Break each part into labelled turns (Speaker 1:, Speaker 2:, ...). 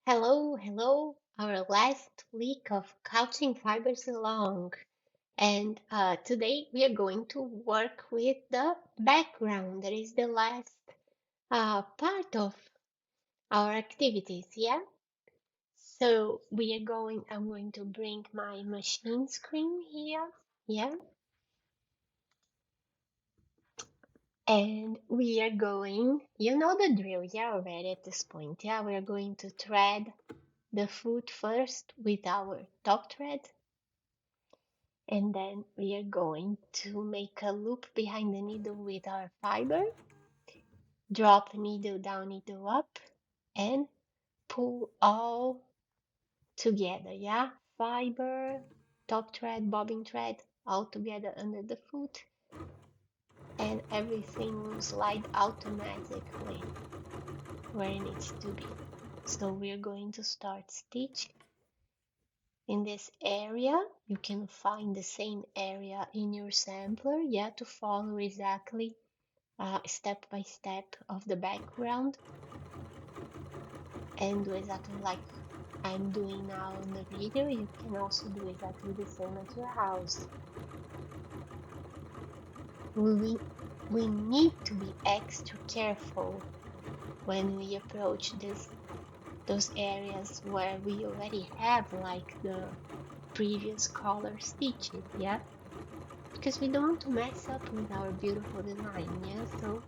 Speaker 1: Hello, hello. Our last week of couching fibers along. And today we are going to work with the background. That is the last part of our activities, yeah? So I'm going to bring my machine screen here, yeah? And we are going, you know the drill, yeah, already at this point, yeah? We are going to thread the foot first with our top thread. And then we are going to make a loop behind the needle with our fiber, drop needle down, needle up, and pull all together, yeah? Fiber, top thread, bobbin thread, all together under the foot, and everything will slide automatically where it needs to be. So we're going to start stitch in this area. You can find the same area in your sampler, yeah, to follow exactly step by step of the background and do exactly like I'm doing now in the video. You can also do exactly the same at your house. We need to be extra careful when we approach those areas where we already have like the previous color stitches, yeah? Because we don't want to mess up with our beautiful design, yeah? So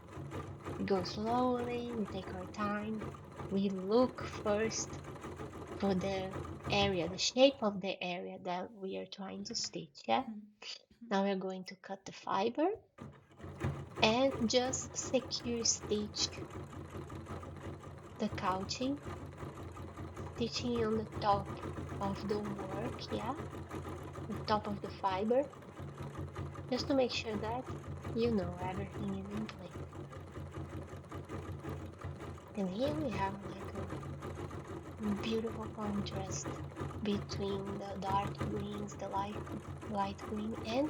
Speaker 1: we go slowly, we take our time, we look first for the area, the shape of the area that we are trying to stitch, yeah? Now we're going to cut the fiber and just secure stitch the couching, stitching on the top of the work, yeah? The top of the fiber, just to make sure that you know everything is in place. And here we have like a beautiful contrast between the dark greens, the light green, and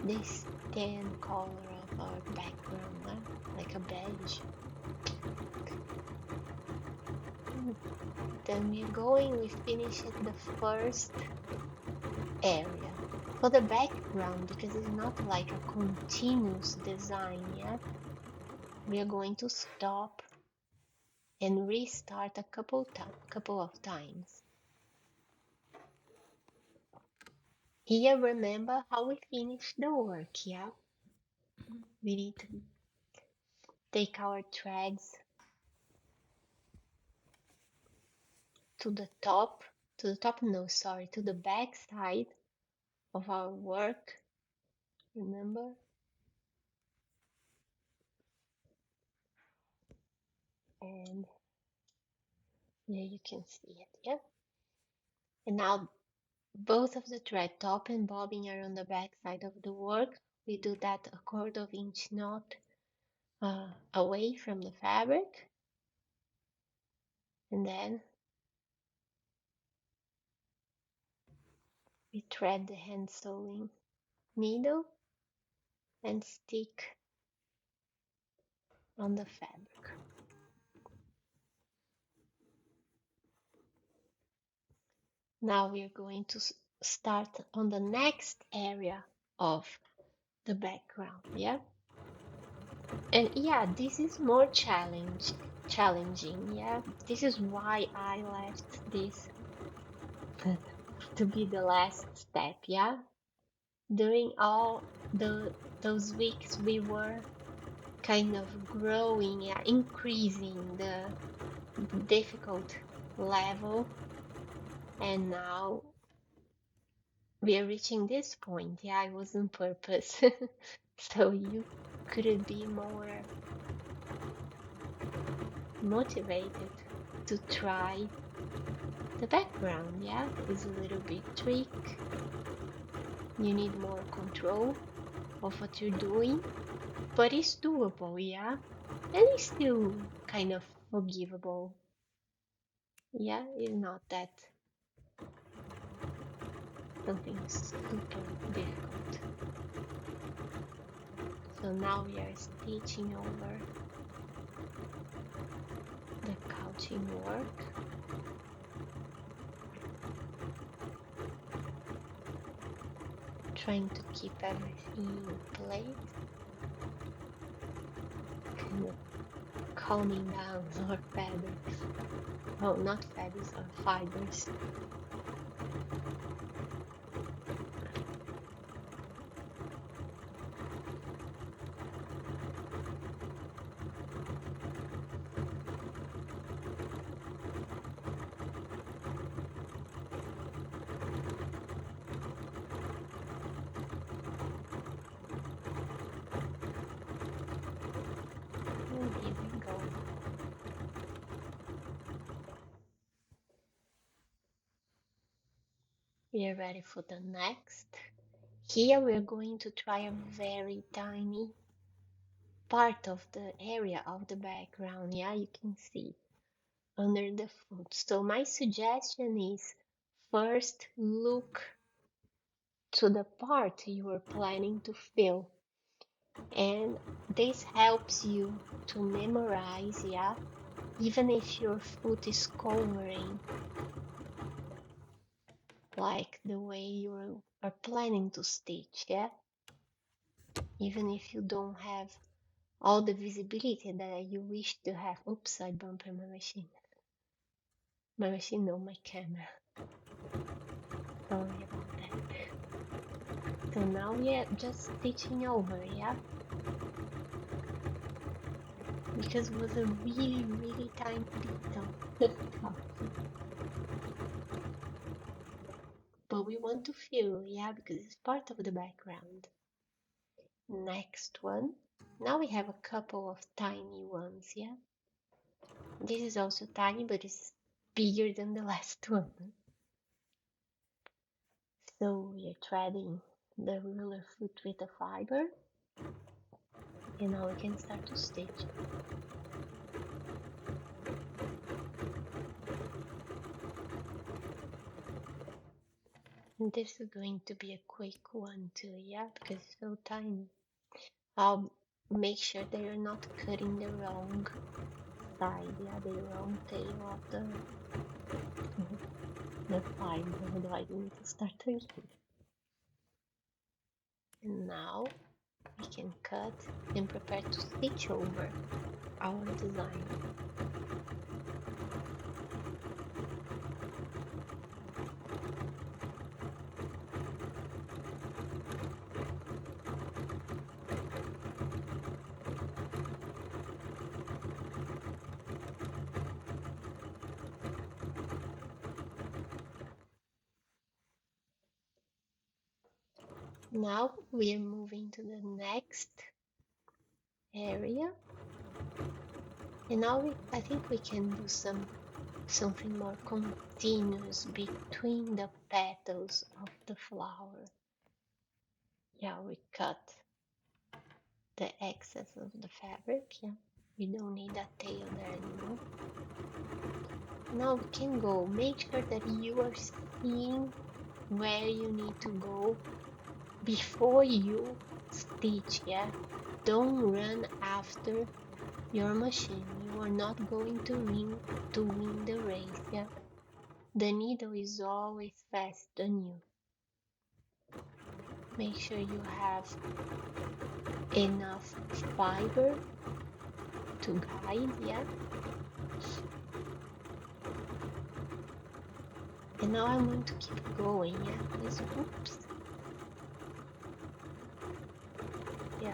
Speaker 1: this tan color of our background, like a beige. Then we finish at the first area. For the background, because it's not like a continuous design yet, we are going to stop and restart a couple of times. Here, remember how we finished the work, yeah? We need to take our threads to the top, to the back side of our work, remember? And here you can see it, yeah? And now both of the thread top and bobbin are on the back side of the work. We do that a quarter of inch knot away from the fabric. And then we thread the hand sewing needle and stick on the fabric. Now we are going to start on the next area of the background, yeah? And yeah, this is more challenging, yeah? This is why I left this to be the last step, yeah? During all those weeks we were kind of growing, yeah, increasing the difficult level, and now we are reaching this point. Yeah, it was on purpose. So you could be more motivated to try the background. Yeah, it's a little bit trick. You need more control of what you're doing, but it's doable, yeah, and it's still kind of forgivable. Yeah, it's not that something super difficult. So now we are stitching over the couch. couching work. Trying to keep everything in place, kind of calming down our feathers. Oh, not feathers, our fibers. And here we go. We are ready for the next. Here we're going to try a very tiny part of the area of the background. Yeah, you can see under the foot. So my suggestion is first look to the part you are planning to fill. And this helps you to memorize, yeah, even if your foot is covering, like the way you are planning to stitch, yeah, even if you don't have all the visibility that you wish to have. Oops, I bumped my machine. My machine, no, my camera. Sorry about that. So now we are just stitching over, yeah, because it was a really, really tiny detail. But we want to fill, yeah, because it's part of the background. Next one. Now we have a couple of tiny ones, yeah. This is also tiny, but it's bigger than the last one. So we are threading the ruler foot with the fiber. And now we can start to stitch. And this is going to be a quick one too, yeah, because it's so tiny. I'll make sure that you're not cutting the wrong side, yeah, the wrong tail of the fiber, otherwise we need to start again. And now we can cut and prepare to stitch over our design. Now we are moving to the next area. And now I think we can do something more continuous between the petals of the flower. Yeah, we cut the excess of the fabric, yeah. We don't need that tail there anymore. Now we can go. Make sure that you are seeing where you need to go before you stitch, yeah. Don't run after your machine. You are not going to win the race, yeah. The needle is always faster than you. Make sure you have enough fiber to guide, yeah. And now I'm going to keep going, yeah, because oops. Yeah,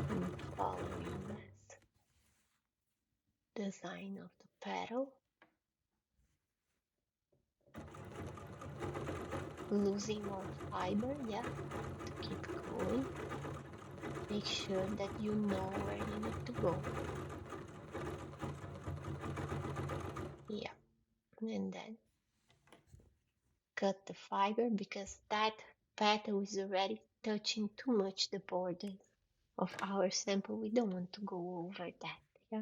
Speaker 1: I'm following this design of the petal. Losing more fiber, yeah, to keep going. Make sure that you know where you need to go. Yeah, and then cut the fiber because that petal is already touching too much the border of our sample. We don't want to go over that, yeah.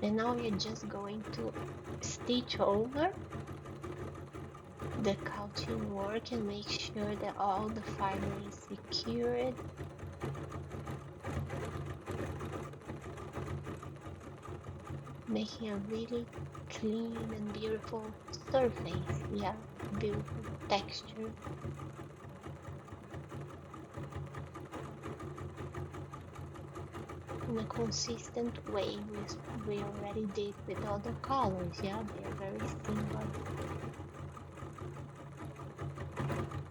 Speaker 1: And now we're just going to stitch over the couching work and make sure that all the fiber is secured. making a really clean and beautiful surface. Yeah, beautiful texture in a consistent way. We already did with other colors. Yeah, they are very similar.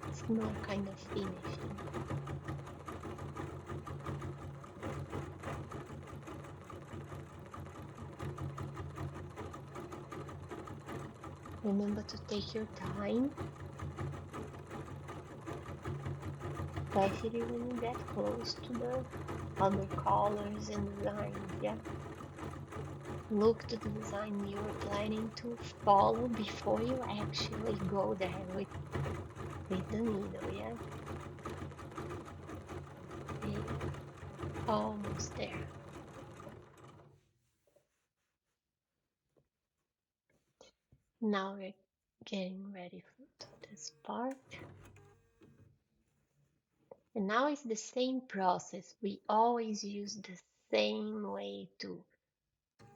Speaker 1: It's more kind of finishing. Remember to take your time, especially when you get close to the other colors and designs. Yeah, look to the design you're planning to follow before you actually go there with the needle. Yeah, okay, almost there. Now we're getting ready for this part. And now it's the same process. We always use the same way to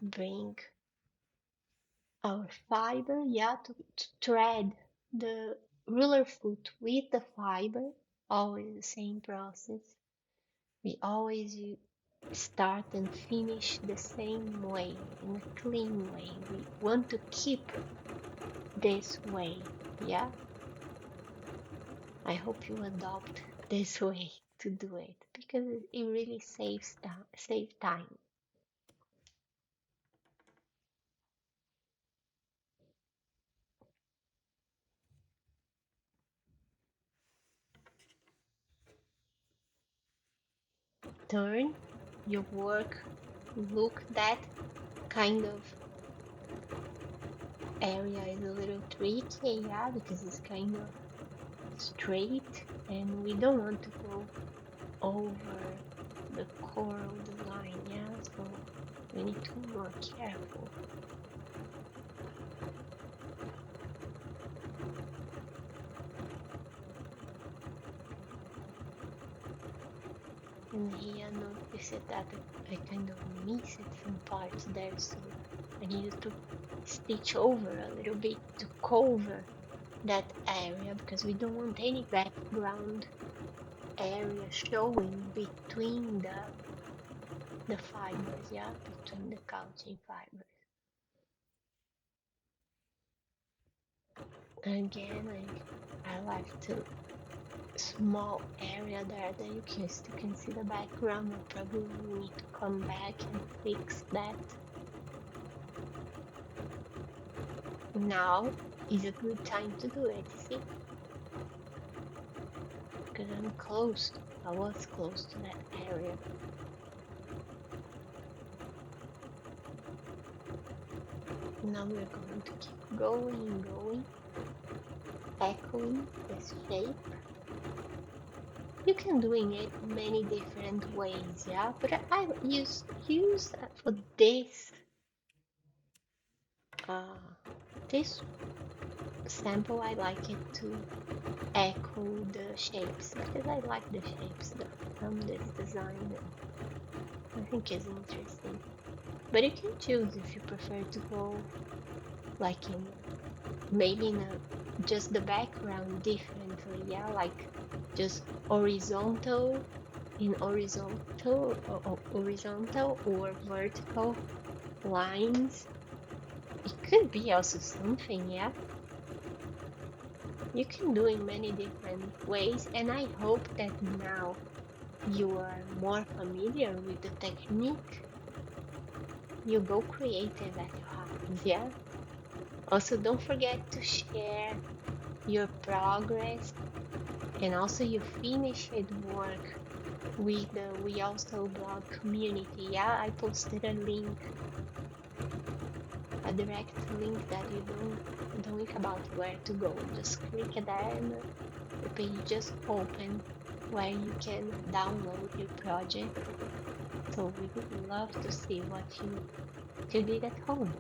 Speaker 1: bring our fiber, yeah, to thread the ruler foot with the fiber. Always the same process. We always start and finish the same way, in a clean way. We want to keep this way, yeah. I hope you adopt this way to do it because it really saves time. Turn your work, look that kind of area is a little tricky, yeah, because it's kind of straight and we don't want to go over the coral design, yeah, so we need to be more careful. And here notice that I kind of missed some parts there, so I needed to stitch over a little bit to cover that area because we don't want any background area showing between the fibers, yeah, between the couching fibers. Again, I left a small area there that you can still can see the background. I probably need to come back and fix that. Now is a good time to do it, see? Because I'm close. I was close to that area. Now we're going to keep going and going, echoing this shape. You can doing it many different ways, yeah. But I use for uh, this sample. I like it to echo the shapes because I like the shapes from this design. I think it's interesting. But you can choose if you prefer to go like in maybe in just the background differently, yeah, like just horizontal in horizontal or vertical lines. It could be also something, yeah. You can do in many different ways, and I hope that now you are more familiar with the technique. You go creative at your house, yeah. Also, don't forget to share your progress and also your finished work with the WeAllSew blog community. Yeah, I posted a link, a direct link that you don't think about where to go. Just click there and the page just open where you can download your project. So we would love to see what you did at home.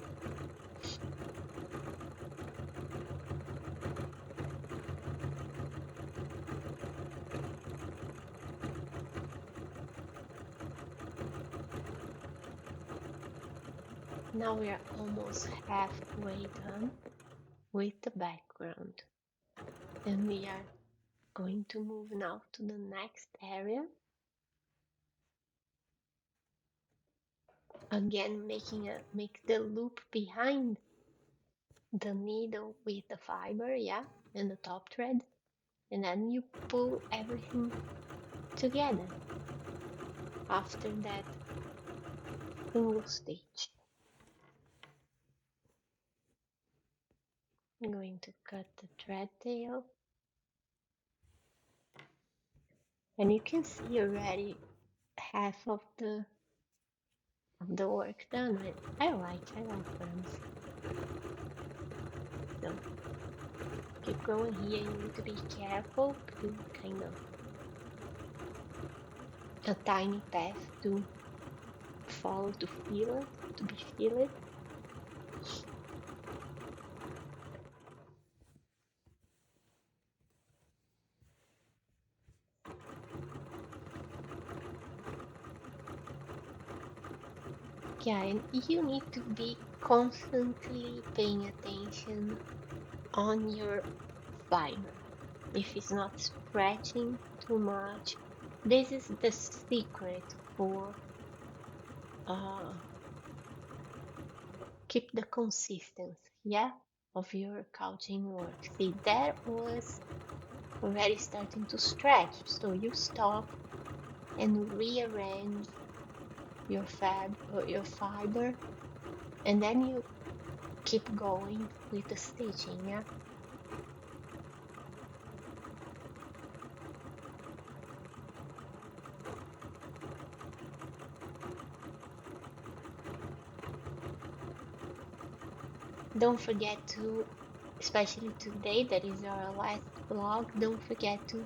Speaker 1: Now we are almost halfway done with the background. And we are going to move now to the next area. Again, make the loop behind the needle with the fiber, yeah, and the top thread. And then you pull everything together after that single stitch. I'm going to cut the thread tail. And you can see already half of the work done. I like burns. So keep going here. You need to be careful because it's kind of a tiny path to follow to feel it, to be feel it. Yeah, and you need to be constantly paying attention on your fiber. If it's not stretching too much, this is the secret for keep the consistency, yeah, of your couching work. See, that was already starting to stretch, so you stop and rearrange your your fiber, and then you keep going with the stitching, yeah. Don't forget to, especially today, that is our last vlog, don't forget to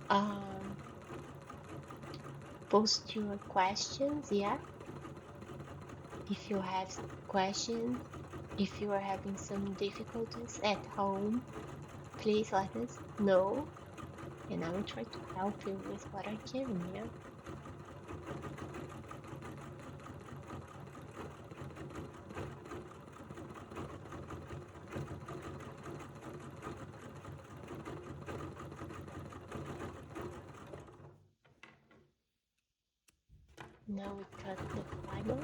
Speaker 1: um, post your questions, yeah. If you have questions, if you are having some difficulties at home, please let us know, and I will try to help you with what I can, yeah. Now we cut the fiber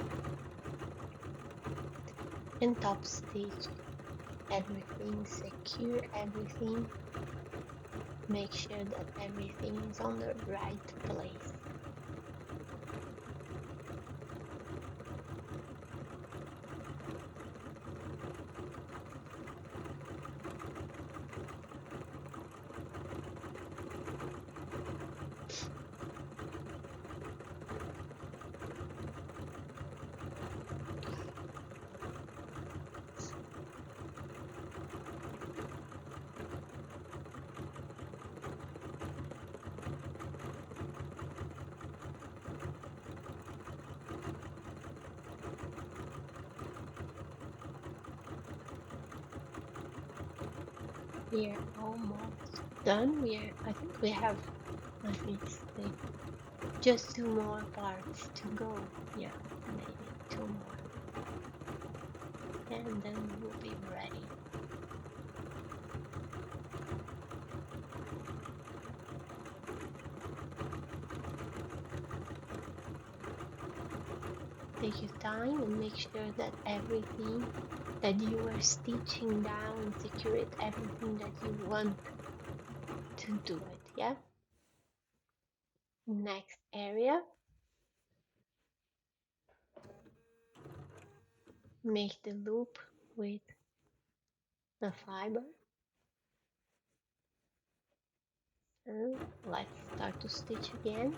Speaker 1: and top stitch everything, secure everything, make sure that everything is on the right place. We are almost done. I think we have, let me see, just 2 more parts to go. Yeah, maybe 2 more. And then we'll be ready. Take your time and make sure that everything that you are stitching down, secure it, everything that you want to do it, yeah? Next area, make the loop with the fiber. And let's start to stitch again.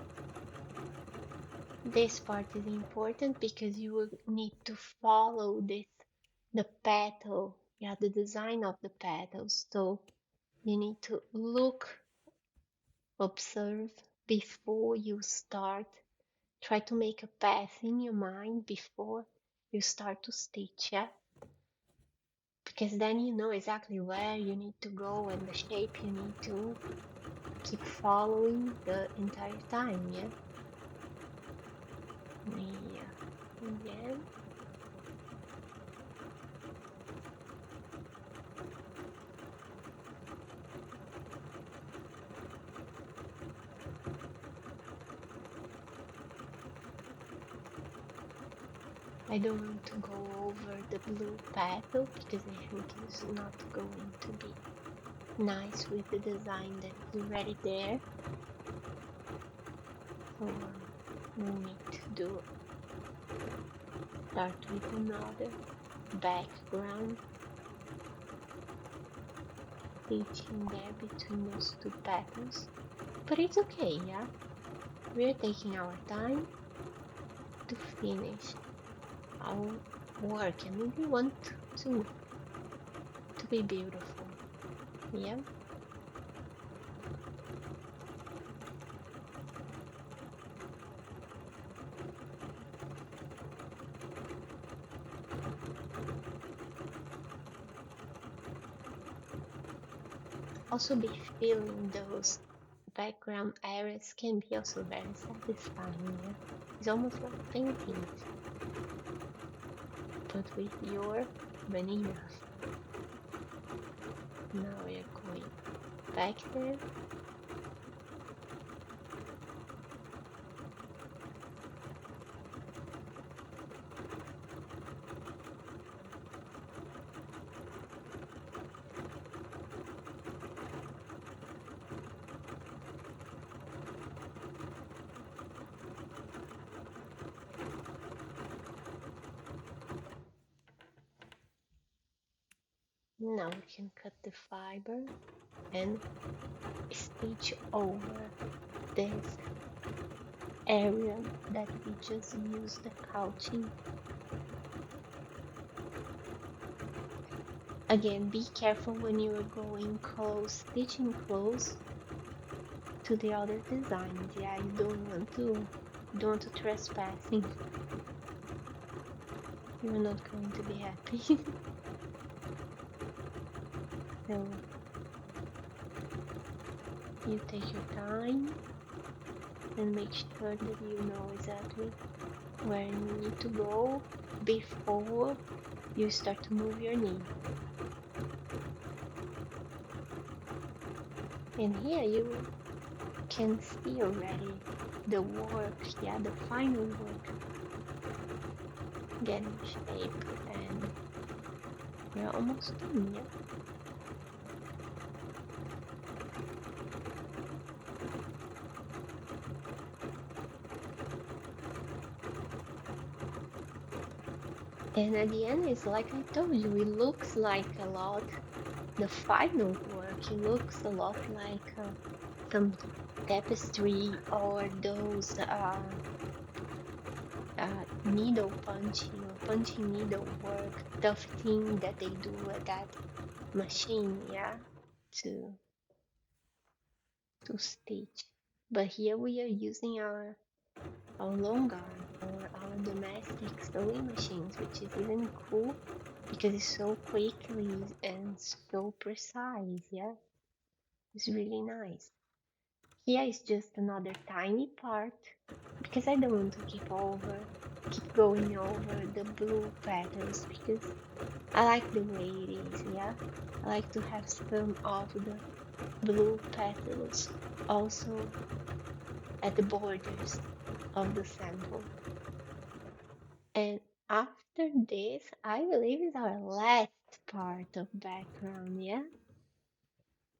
Speaker 1: This part is important because you will need to follow the petal, yeah, the design of the petals. So you need to look, observe before you start. Try to make a path in your mind before you start to stitch, yeah? Because then you know exactly where you need to go and the shape you need to keep following the entire time, yeah? Yeah. Again. I don't want to go over the blue petal because I think it's not going to be nice with the design that is already there. So we need to start with another background stitching there between those two petals. But it's okay, yeah? We're taking our time to finish our work and we want to be beautiful. Yeah. Also be feeling those background areas can be also very satisfying. Yeah? It's almost like painting, but with your vanilla. Now we are going back there. Now we can cut the fiber and stitch over this area that we just used the couching. Again, be careful when you are going close, stitching close to the other designs. Yeah, you don't want to trespassing. You're not going to be happy. So you take your time and make sure that you know exactly where you need to go before you start to move your knee. And here you can see already the work, yeah, the final work getting shape, and we're almost done, yeah. And at the end, it's like I told you, it looks like a lot. The final work, it looks a lot like some tapestry or those needle punching or punching needle work, tough thing that they do at that machine, yeah, to stitch. But here we are using our long arm or our domestic sewing machines, which is even cool because it's so quickly and so precise, yeah. It's really nice. Here is just another tiny part because I don't want to keep going over the blue patterns because I like the way it is, yeah. I like to have some of the blue petals also at the borders of the sample. And after this, I believe is our last part of background, yeah?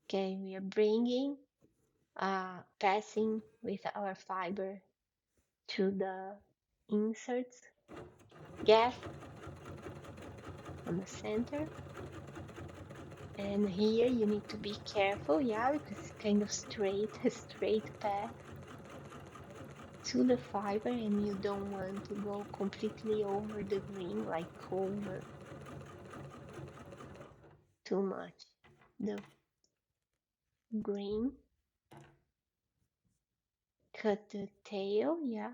Speaker 1: Okay, we are passing with our fiber to the inserts gap on the center. And here you need to be careful, yeah, because it's kind of a straight path to the fiber and you don't want to go completely over the green, like over too much the green. Cut the tail, yeah.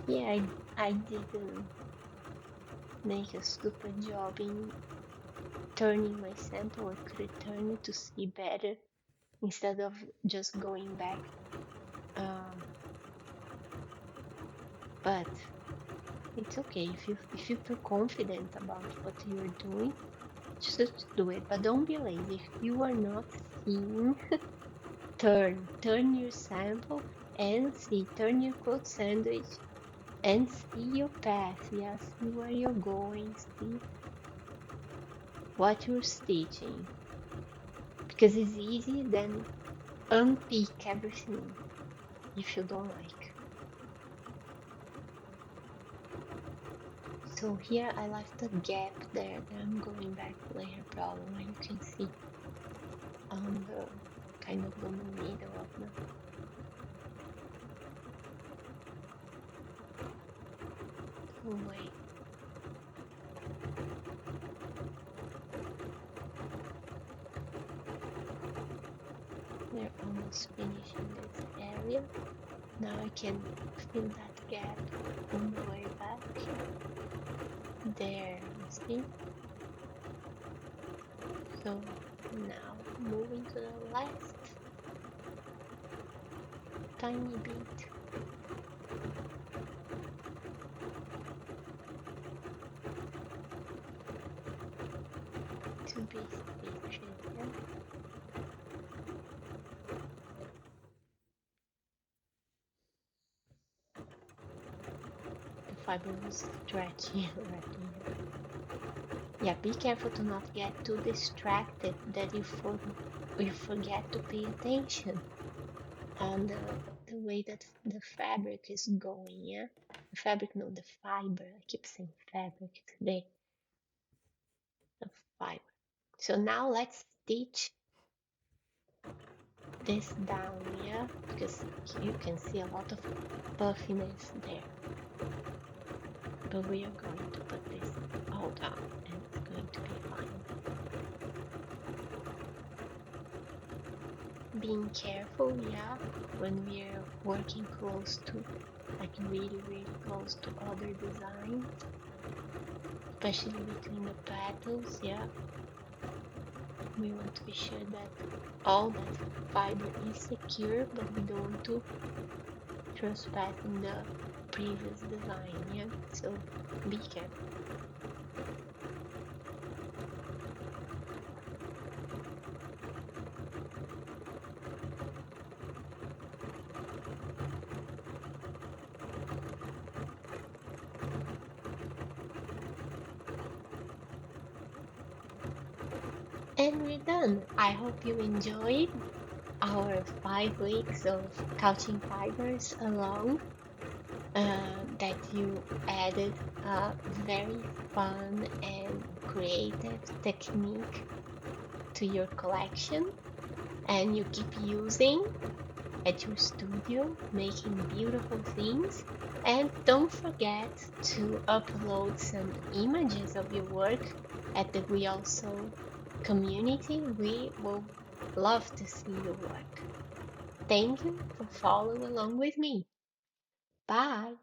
Speaker 1: Yeah, I didn't make a super job in turning my sample. I could turn it to see better instead of just going back. But it's okay if you feel confident about what you're doing, just do it. But don't be lazy. If you are not in, turn your sample and see, turn your quote sandwich and see your path. Yeah, see where you're going, see what you're stitching. Because it's easy then unpick everything if you don't like. So here I left a gap there that I'm going back later problem where you can see on the kind of the middle of the way. We're almost finishing this area. Now I can fill that gap on the way back. There, you see? So now moving to the left tiny bit to be stitched. Yeah? The fiber was stretchy right here. Yeah, be careful to not get too distracted that you forget to pay attention on the way that the fabric is going, yeah? The fabric, no, the fiber. I keep saying fabric today. The fiber. So now let's stitch this down, yeah? Because you can see a lot of puffiness there. But we are going to put this all down and it's going to be fine. Being careful, yeah, when we're working close to, like really close to other designs, especially between the petals, yeah. We want to be sure that all that fiber is secure, but we don't want to trespass in the previous design, yeah. So be careful. And we're done. I hope you enjoyed our 5 weeks of couching fibers along. That you added a very fun and creative technique to your collection, and you keep using at your studio, making beautiful things. And don't forget to upload some images of your work at the WeAllSew community. We will love to see your work. Thank you for following along with me. Bye.